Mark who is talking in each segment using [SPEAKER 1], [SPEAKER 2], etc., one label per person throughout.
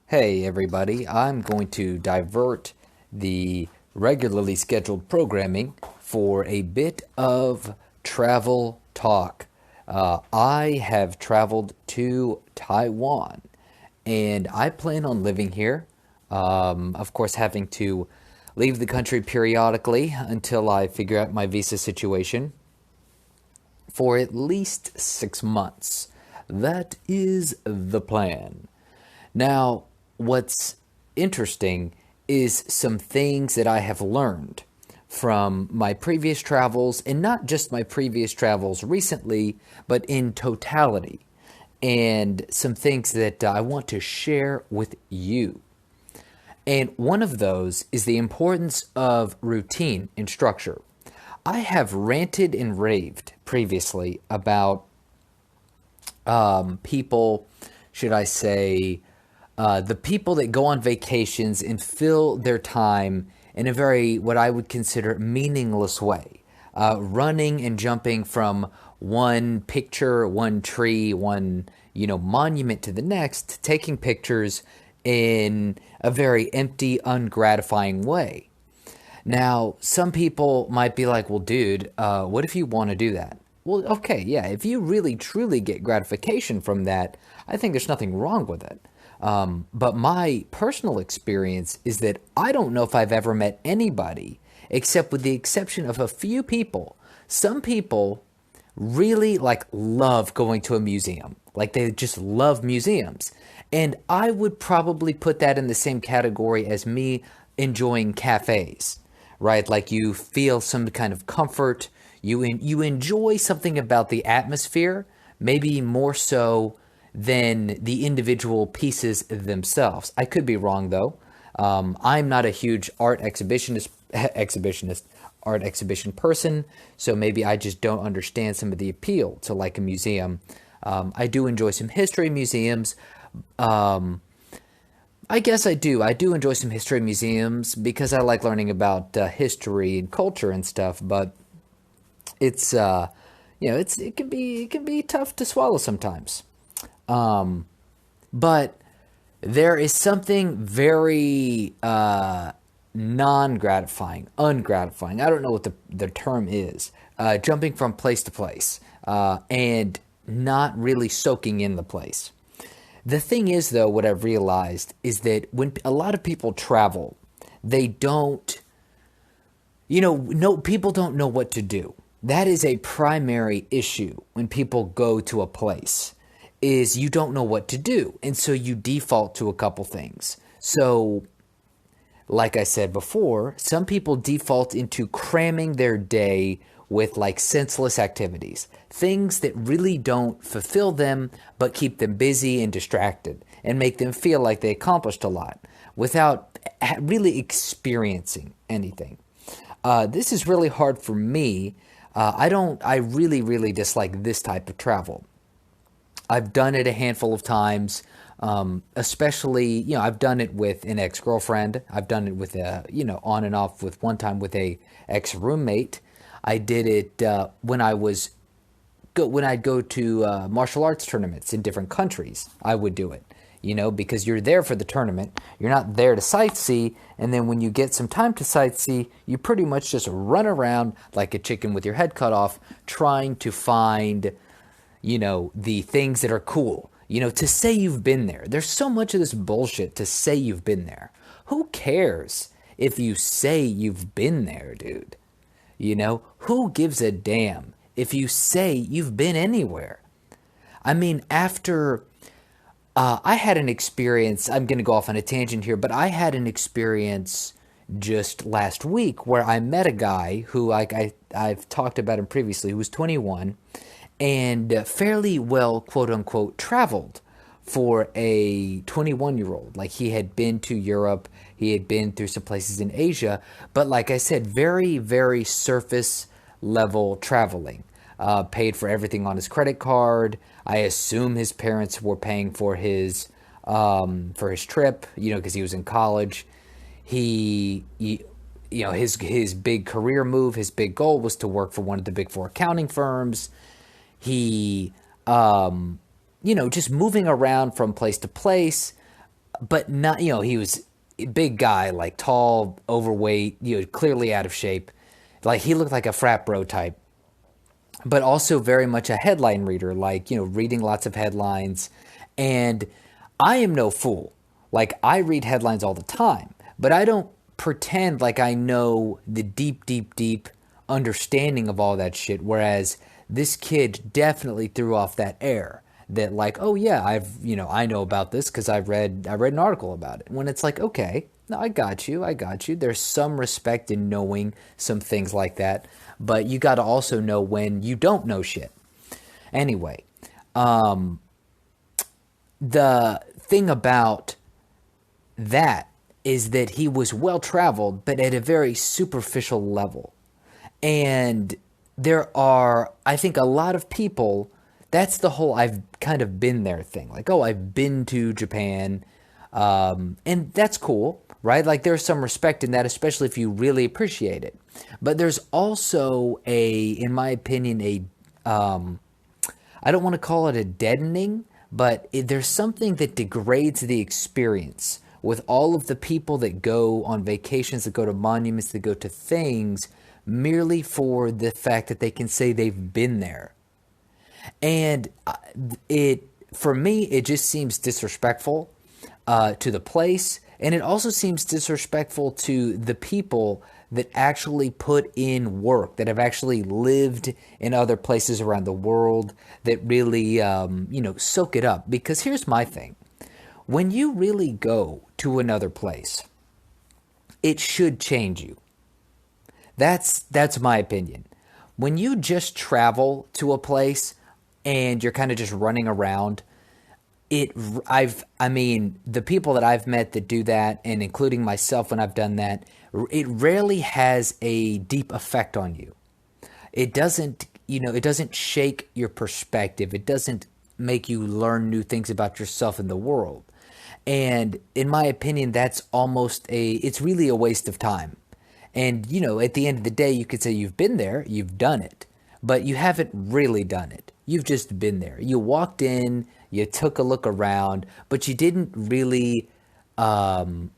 [SPEAKER 1] Hey everybody, I'm going to divert the regularly scheduled programming for a bit of travel talk. I have traveled to Taiwan and I plan on living here. Of course, having to leave the country periodically until I figure out my visa situation for at least 6 months. That is the plan. Now, what's interesting is some things that I have learned from my previous travels, and not just my previous travels recently, but in totality, and some things that I want to share with you. And one of those is the importance of routine and structure. I have ranted and raved previously about people, should I say, the people that go on vacations and fill their time in a very, what I would consider, meaningless way, running and jumping from one picture, one tree, one monument to the next, taking pictures in a very empty, ungratifying way. Now, some people might be like, well, dude, what if you want to do that? Well, okay, yeah, if you really truly get gratification from that, I think there's nothing wrong with it. But my personal experience is that I don't know if I've ever met anybody, except with the exception of a few people. Some people really like love going to a museum. Like they just love museums. And I would probably put that in the same category as me enjoying cafes, right? Like you feel some kind of comfort. You enjoy something about the atmosphere, maybe more so than the individual pieces themselves. I could be wrong though. I'm not a huge art exhibition person, so maybe I just don't understand some of the appeal to like a museum. I do enjoy some history museums. Um, I guess I do. I do enjoy some history museums because I like learning about history and culture and stuff. But it's it can be tough to swallow sometimes. Um, but there is something very non-gratifying, ungratifying. I don't know what the term is. Jumping from place to place and not really soaking in the place. The thing is, though, what I've realized is that when a lot of people travel, they don't, no, people don't know what to do. That is a primary issue when people go to a place is you don't know what to do. And so you default to a couple things. So, like I said before, some people default into cramming their day with like senseless activities, things that really don't fulfill them but keep them busy and distracted and make them feel like they accomplished a lot without really experiencing anything. This is really hard for me. I really, really dislike this type of travel. I've done it a handful of times, especially, I've done it with an ex girlfriend. I've done it with, on and off with one time with a ex roommate. I did it when I'd go to martial arts tournaments in different countries. I would do it, because you're there for the tournament. You're not there to sightsee. And then when you get some time to sightsee, you pretty much just run around like a chicken with your head cut off, trying to find the things that are cool, to say you've been there. There's so much of this bullshit to say you've been there. Who cares if you say you've been there, dude? Who gives a damn if you say you've been anywhere? I mean, after I had an experience, I'm going to go off on a tangent here, but I had an experience just last week where I met a guy who, like I've talked about him previously, who was 21 and fairly well, quote unquote, traveled for a 21-year-old. Like he had been to Europe, he had been through some places in Asia, but like I said, very, very surface level traveling. Paid for everything on his credit card. I assume his parents were paying for his trip, because he was in college. He his big career move, his big goal was to work for one of the big four accounting firms. He just moving around from place to place, but not, he was a big guy, like tall, overweight, clearly out of shape. Like he looked like a frat bro type, but also very much a headline reader, like, reading lots of headlines. And I am no fool. Like, I read headlines all the time, but I don't pretend like I know the deep, deep, deep understanding of all that shit. Whereas this kid definitely threw off that air that, like, oh yeah, I know about this because I read an article about it. When it's like, okay, no, I got you. There's some respect in knowing some things like that, but you got to also know when you don't know shit. Anyway, the thing about that is that he was well traveled, but at a very superficial level. And there are, I think, a lot of people, that's the whole I've kind of been there thing. Like, oh, I've been to Japan. And that's cool, right? Like, there's some respect in that, especially if you really appreciate it. But there's also in my opinion, I don't want to call it a deadening, but there's something that degrades the experience with all of the people that go on vacations, that go to monuments, that go to things merely for the fact that they can say they've been there. And for me, it just seems disrespectful to the place, and it also seems disrespectful to the people that actually put in work, that have actually lived in other places around the world, that really, soak it up. Because here's my thing: when you really go to another place, it should change you. That's my opinion. When you just travel to a place and you're kind of just running around, I mean, the people that I've met that do that, and including myself when I've done that, it rarely has a deep effect on you. It doesn't shake your perspective. It doesn't make you learn new things about yourself and the world. And in my opinion, it's really a waste of time. And, at the end of the day, you could say you've been there, you've done it, but you haven't really done it. You've just been there. You walked in, you took a look around, but you didn't really, you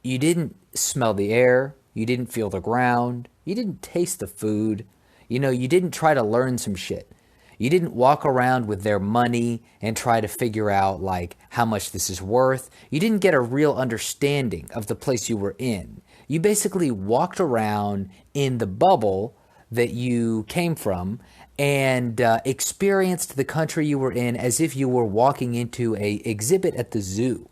[SPEAKER 1] didn't smell the air, you didn't feel the ground, you didn't taste the food, you didn't try to learn some shit. You didn't walk around with their money and try to figure out like how much this is worth. You didn't get a real understanding of the place you were in. You basically walked around in the bubble that you came from and experienced the country you were in as if you were walking into a exhibit at the zoo.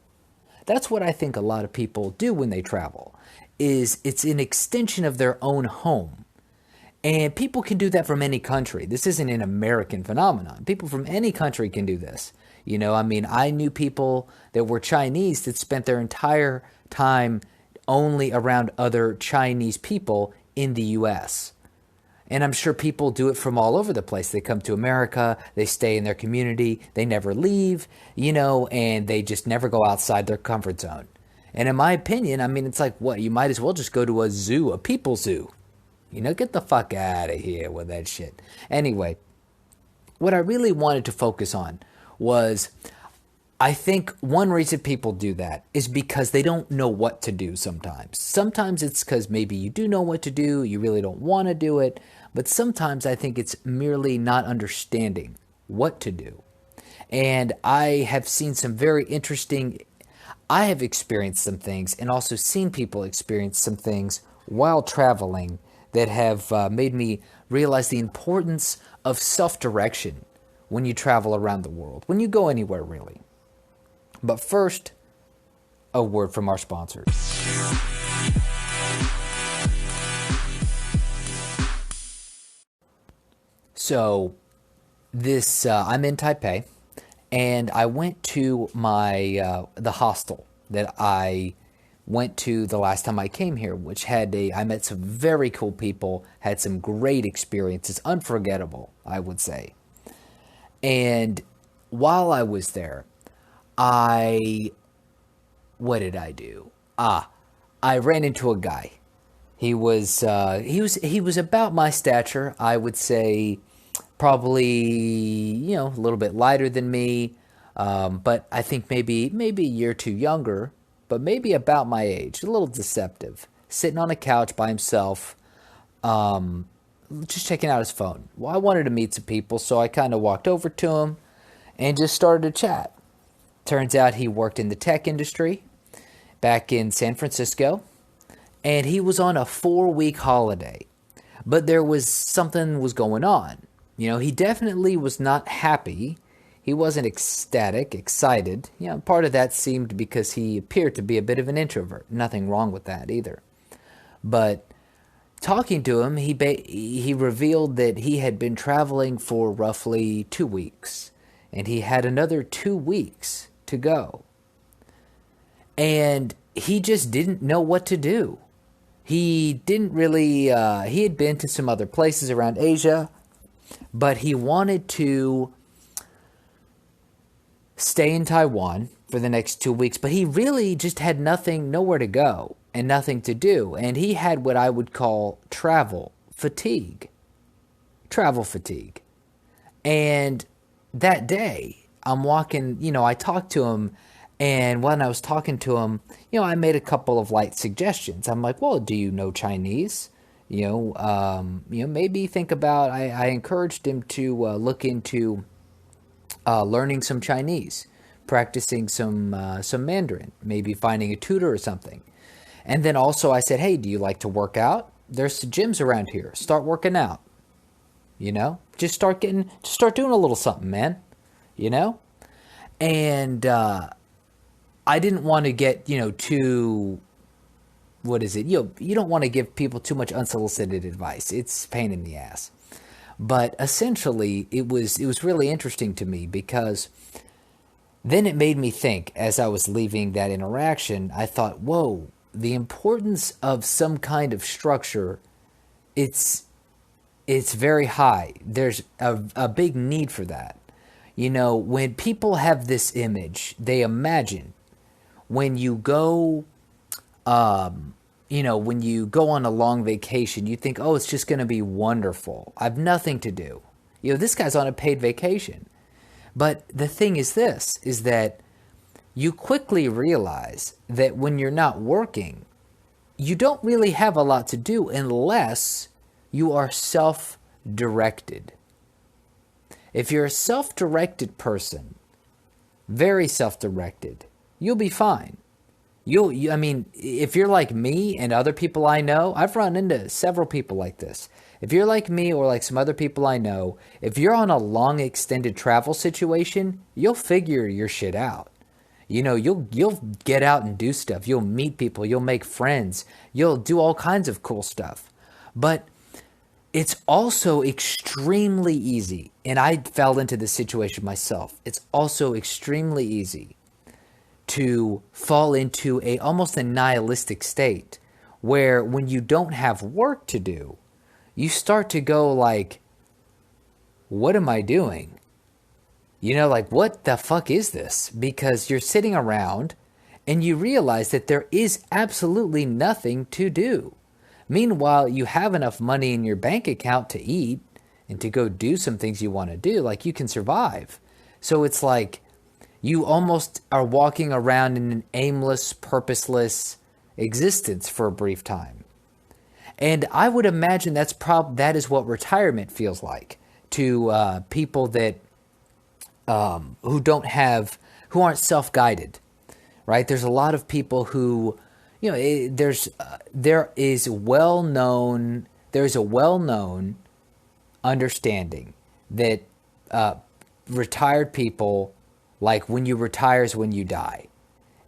[SPEAKER 1] That's what I think a lot of people do when they travel. Is it's an extension of their own home. And people can do that from any country. This isn't an American phenomenon. People from any country can do this. I mean, I knew people that were Chinese that spent their entire time only around other Chinese people in the US. And I'm sure people do it from all over the place. They come to America, they stay in their community, they never leave, and they just never go outside their comfort zone. And in my opinion, I mean, it's like, what? You might as well just go to a zoo, a people zoo. Get the fuck out of here with that shit. Anyway, what I really wanted to focus on was, I think one reason people do that is because they don't know what to do sometimes. Sometimes it's because maybe you do know what to do, you really don't want to do it, but sometimes I think it's merely not understanding what to do. And I have seen some very interesting, I have experienced some things and also seen people experience some things while traveling that have made me realize the importance of self-direction when you travel around the world, when you go anywhere really. But first, a word from our sponsors. So, I'm in Taipei, and I went to the hostel that I went to the last time I came here, which I met some very cool people, had some great experiences, unforgettable, I would say. And while I was there, what did I do? I ran into a guy. He was about my stature. I would say probably, a little bit lighter than me, But I think maybe a year or two younger, but maybe about my age, a little deceptive, sitting on a couch by himself, just checking out his phone. Well, I wanted to meet some people, so I kind of walked over to him and just started to chat. Turns out he worked in the tech industry back in San Francisco, and he was on a 4-week holiday. But there was something was going on. He definitely was not happy. He wasn't ecstatic, excited. Part of that seemed because he appeared to be a bit of an introvert. Nothing wrong with that either. But talking to him, he revealed that he had been traveling for roughly 2 weeks, and he had another 2 weeks to go. And he just didn't know what to do. He didn't really, he had been to some other places around Asia, but he wanted to stay in Taiwan for the next 2 weeks, but he really just had nowhere to go and nothing to do. And he had what I would call travel fatigue. Travel fatigue. And that day, I'm walking, I talked to him, and when I was talking to him, I made a couple of light suggestions. I'm like, well, do you know Chinese? Maybe think about, I encouraged him to look into learning some Chinese, practicing some Mandarin, maybe finding a tutor or something. And then also I said, hey, do you like to work out? There's gyms around here. Start working out. Just start doing a little something, man. And I didn't want to get, too, what is it? You don't want to give people too much unsolicited advice. It's a pain in the ass. But essentially, it was really interesting to me because then it made me think as I was leaving that interaction, I thought, whoa, the importance of some kind of structure, it's very high. There's a big need for that. When people have this image, they imagine when you go, when you go on a long vacation, you think, oh, it's just going to be wonderful. I have nothing to do. This guy's on a paid vacation. But the thing is is that you quickly realize that when you're not working, you don't really have a lot to do unless you are self-directed. If you're a self-directed person, very self-directed, you'll be fine. If you're like me and other people I know, I've run into several people like this. If you're like me or like some other people I know, if you're on a long extended travel situation, you'll figure your shit out. You'll get out and do stuff. You'll meet people. You'll make friends. You'll do all kinds of cool stuff. But it's also extremely easy, and I fell into this situation myself. It's also extremely easy to fall into almost a nihilistic state where when you don't have work to do, you start to go like, what am I doing? What the fuck is this? Because you're sitting around and you realize that there is absolutely nothing to do. Meanwhile, you have enough money in your bank account to eat and to go do some things you want to do. Like, you can survive. So it's like you almost are walking around in an aimless, purposeless existence for a brief time. And I would imagine that is what retirement feels like to people that who aren't self-guided, right? There's a lot of people who, there's a well-known understanding that retired people, like, when you retire is when you die.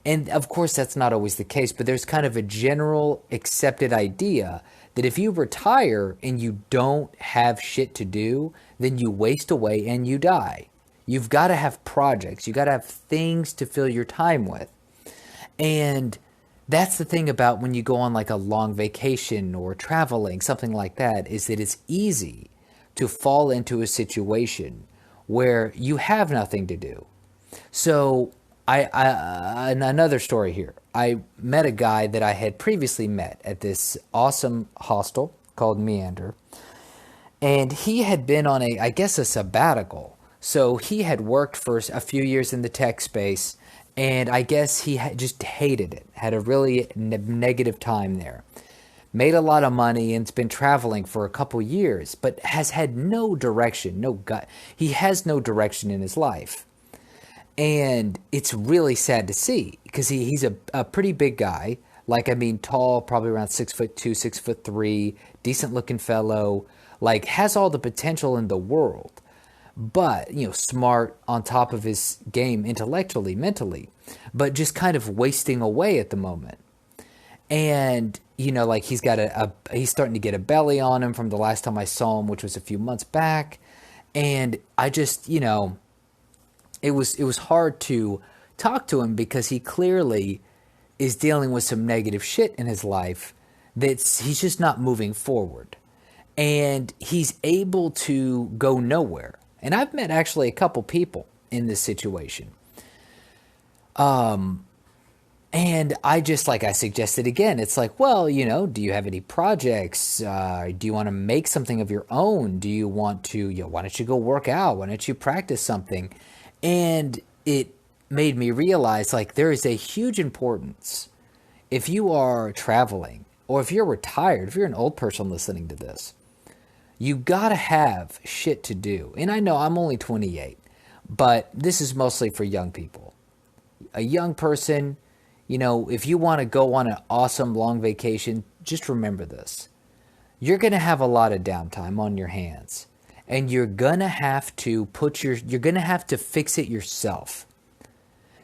[SPEAKER 1] And of course that's not always the case, but there's kind of a general accepted idea that if you retire and you don't have shit to do, then you waste away and you die. You've got to have projects. You've got to have things to fill your time with. And that's the thing about when you go on like a long vacation or traveling, something like that, is that it's easy to fall into a situation where you have nothing to do. So another story here. I met a guy that I had previously met at this awesome hostel called Meander. And he had been on a sabbatical. So he had worked for a few years in the tech space, and I guess he just hated it, had a really negative time there. Made a lot of money and's been traveling for a couple years, but has had no direction, no gut. He has no direction in his life. And it's really sad to see because he's a pretty big guy. Like, I mean, tall, probably around 6'2", 6'3", decent looking fellow, like has all the potential in the world, but, smart on top of his game intellectually, mentally, but just kind of wasting away at the moment. And, like he's got he's starting to get a belly on him from the last time I saw him, which was a few months back. And I just, it was hard to talk to him because he clearly is dealing with some negative shit in his life he's just not moving forward. And he's able to go nowhere. And I've met actually a couple people in this situation. And I just, like I suggested again, it's like, well, do you have any projects? Do you want to make something of your own? Do you want to, why don't you go work out? Why don't you practice something? And it made me realize, like, there is a huge importance if you are traveling or if you're retired, if you're an old person listening to this, you gotta have shit to do. And I know I'm only 28, but this is mostly for young people. A young person, if you want to go on an awesome long vacation, just remember this. You're going to have a lot of downtime on your hands, and you're going to have to you're going to have to fix it yourself.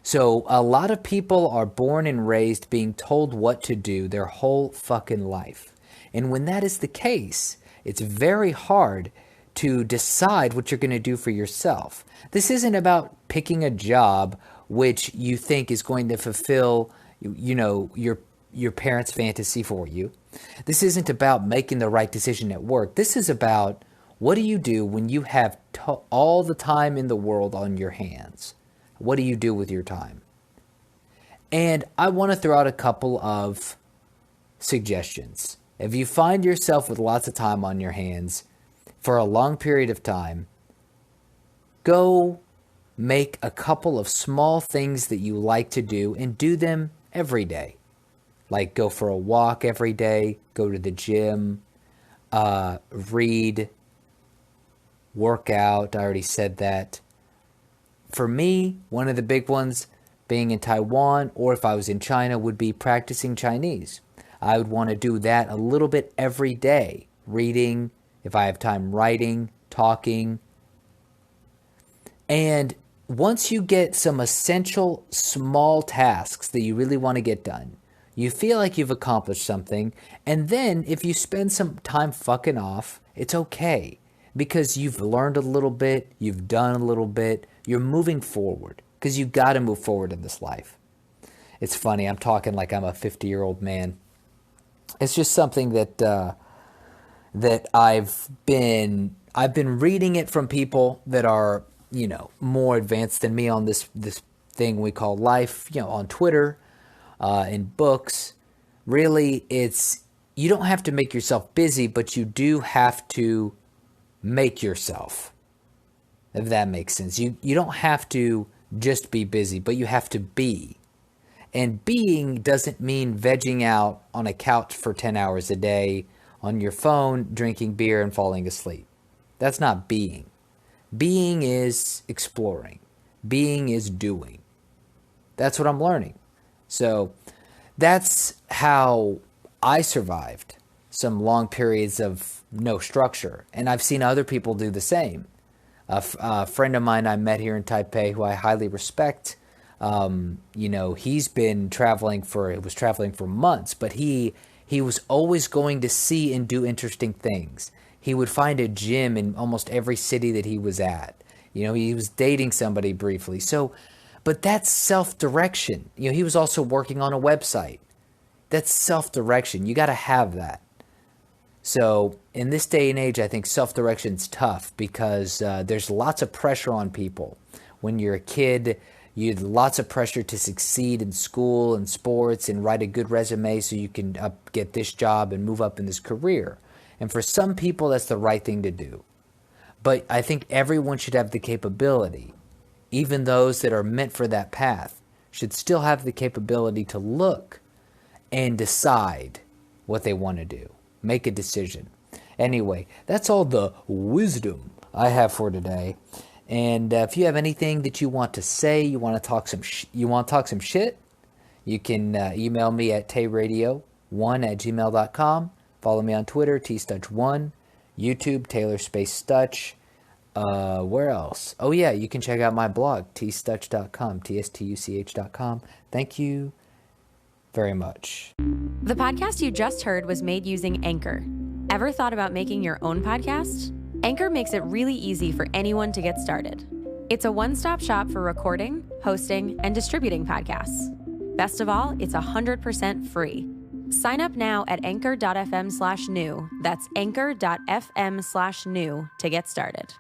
[SPEAKER 1] So a lot of people are born and raised being told what to do their whole fucking life. And when that is the case, it's very hard to decide what you're going to do for yourself. This isn't about picking a job which you think is going to fulfill, your parents' fantasy for you. This isn't about making the right decision at work. This is about, what do you do when you have all the time in the world on your hands? What do you do with your time? And I want to throw out a couple of suggestions. If you find yourself with lots of time on your hands for a long period of time, go make a couple of small things that you like to do and do them every day. Like go for a walk every day, go to the gym, read, work out. I already said that. For me, one of the big ones being in Taiwan, or if I was in China, would be practicing Chinese. I would want to do that a little bit every day. Reading, if I have time, writing, talking. And once you get some essential small tasks that you really want to get done, you feel like you've accomplished something. And then if you spend some time fucking off, it's okay. Because you've learned a little bit, you've done a little bit, you're moving forward. Because you've got to move forward in this life. It's funny, I'm talking like I'm a 50-year-old man. It's just something that I've been reading it from people that are, more advanced than me on this thing we call life, on Twitter, in books. Really, you don't have to make yourself busy, but you do have to make yourself, if that makes sense. You don't have to just be busy, but you have to be. And being doesn't mean vegging out on a couch for 10 hours a day on your phone, drinking beer and falling asleep. That's not being. Being is exploring. Being is doing. That's what I'm learning. So that's how I survived some long periods of no structure. And I've seen other people do the same. A friend of mine I met here in Taipei, who I highly respect, he's been traveling for months, but he was always going to see and do interesting things. He would find a gym in almost every city that he was at. He was dating somebody briefly. But that's self-direction. He was also working on a website. That's self-direction. You got to have that. So in this day and age, I think self-direction's tough because there's lots of pressure on people. When you're a kid, you have lots of pressure to succeed in school and sports and write a good resume so you can get this job and move up in this career. And for some people, that's the right thing to do. But I think everyone should have the capability, even those that are meant for that path, should still have the capability to look and decide what they want to do. Make a decision. Anyway, that's all the wisdom I have for today. And if you have anything that you want to say, you want to talk some shit, you can email me at tayradio1@gmail.com. Follow me on Twitter, tstutch1. YouTube, Taylor Space Stutch. Where else? Oh yeah, you can check out my blog, tstutch.com, tstuch.com. Thank you very much.
[SPEAKER 2] The podcast you just heard was made using Anchor. Ever thought about making your own podcast? Anchor makes it really easy for anyone to get started. It's a one-stop shop for recording, hosting, and distributing podcasts. Best of all, it's 100% free. Sign up now at anchor.fm/new. That's anchor.fm/new to get started.